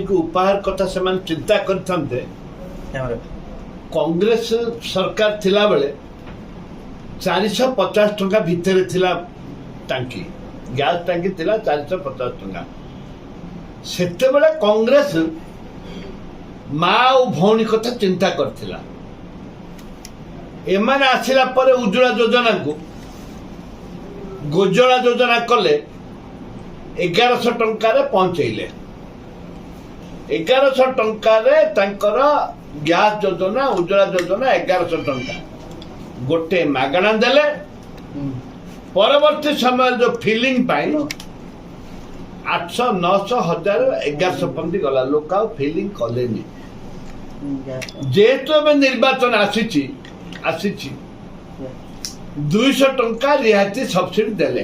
को उपहार कथा से चिंता करते कांग्रेस सरकार थिला बेले 450 टंका भितर थिला टांकी गैस टांकी थिला 450 टंका सेते बेले कांग्रेस माँ और भौणी कथा चिंता करथिला एमाने आसिला परे उज्ज्वला योजना को गोजला योजना कले 1100 टंकार पहुंचेले 1100 टंकार गैस योजना उज्ज्वला योजना 1100 टंका गोटे मागणा देले परवर्ती समय जो फिलिंग पाई 800 900 1000 1100 पंदी गला लोक फिलिंग कलेनी जेहेतु एवं निर्वाचन आसी 200 टंका रिहाती सब्सिडी देले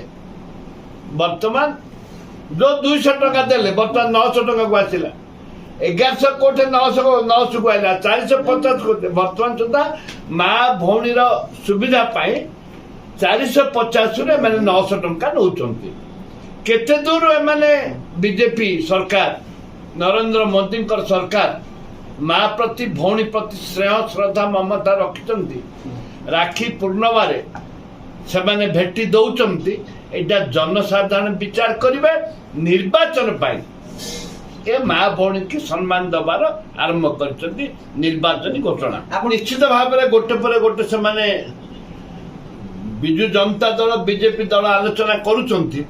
वर्तमान जो 200 टंका देले वर्तमान 900 टंका को आसिला 1100 कोटे 900 को आइला 450 कोटे वर्तमान सुधा माँ भौणी सुविधा पाई 450 रे मैंने 900 टंका नौचंती केते दूर एमाने बीजेपी सरकार नरेंद्र मोदी सरकार माँ प्रति भौणी प्रति स्नेह श्रद्धा ममता रखिचंती राखी पूर्णिमा से माने भेटी दौचंती एटा जनसाधारण विचार करिवे निर्वाचन पाई ए माँ भौणी की सम्मान दबार आरंभ करचंती निर्वाचन घोषणा निश्चित भाव में गोटे पर गोटे से माने बिजु जनता दल बीजेपी दल आलोचना करुचंती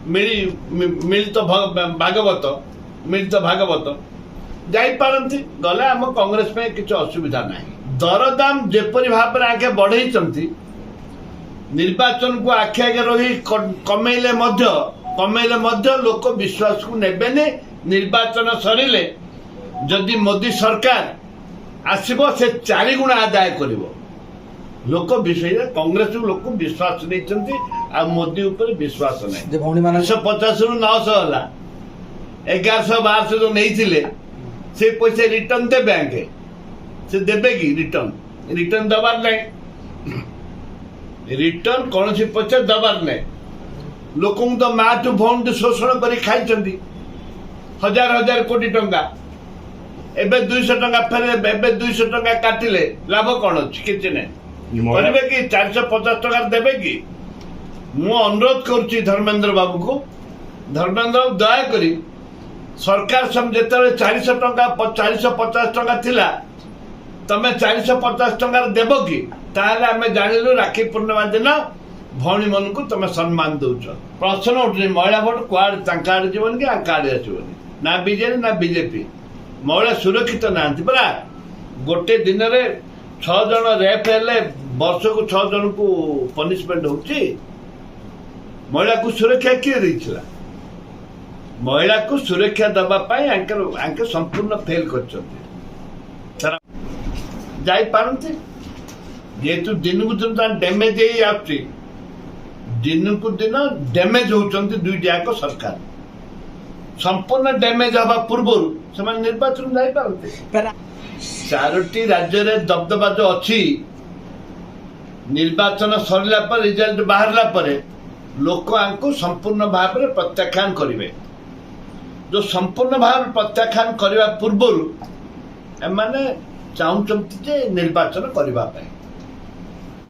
मिलित भागवत जाई पारंती गले आम कांग्रेस में किसी असुविधा नहीं दरदाम जेपरी भाव में आगे बढ़ई निर्वाचन को आखि आगे रही कमेले लोक विश्वास को नेबेनी निर्वाचन सरिले जदि मोदी सरकार आसीबो से 4 गुणा आदाय करिवो लोक विषय कांग्रेस लोक विश्वास नहीं आ मोदी ऊपर विश्वास नहीं 150 रु 900 होला 1100 1200 जो नहीं से पैसा रिटर्न दे बैंक से देबे कि रिटर्न दबार नहीं रिटर्न कौन सी पैसा दबार नहीं लोक तो माँ टू भौण शोषण कर खाई हजार कोटी टंका एबे 200 टंका फेरे एबे 200 टंका काटिले लाभ कौन अच्छी किसी नहीं करेंगे कि 450 टंका देवे कि मु अनुरोध करुच्ची धर्मेंद्र बाबू को धर्मेंद्र बाबू दया करी सरकार जो 400 टंका 450 टंका थिला तमे 450 टंका देव कि ताहले आमे जानिलु राखी पूर्णिमा दिन भौणी मन को तमे सम्मान दउछ प्रश्न उठनी महिला भोट कुआड़ तांकाड़ जीवन कि आकाड़ आसबनी ना बीजेपी ना बीजेपी महिला सुरक्षित नांती परा गोटे दिन रे 6 जन रेप हेले वर्ष को 6 जन को पनिशमेंट होची महिला को सुरक्षा किए देइछला महिला को सुरक्षा दबा पाई आंके संपूर्ण फेल करछंती जाई पारंती जेतु दिन को दिन डैमेज ही आछी दिन को दिन डैमेज होचंती दुईटी आको सरकार संपूर्ण डैमेज हवा पूर्व से निर्वाचन जाई पारंती 4टी राज्य रे दबदबा जो अच्छी निर्वाचन सरला पर रिजल्ट बाहरला परे लोक आंको संपूर्ण भाव में प्रत्याख्यान करिवे जो संपूर्ण भाव प्रत्याख्यान करने पूर्व एमाने चाहूचंती जे निर्वाचन करबा पाई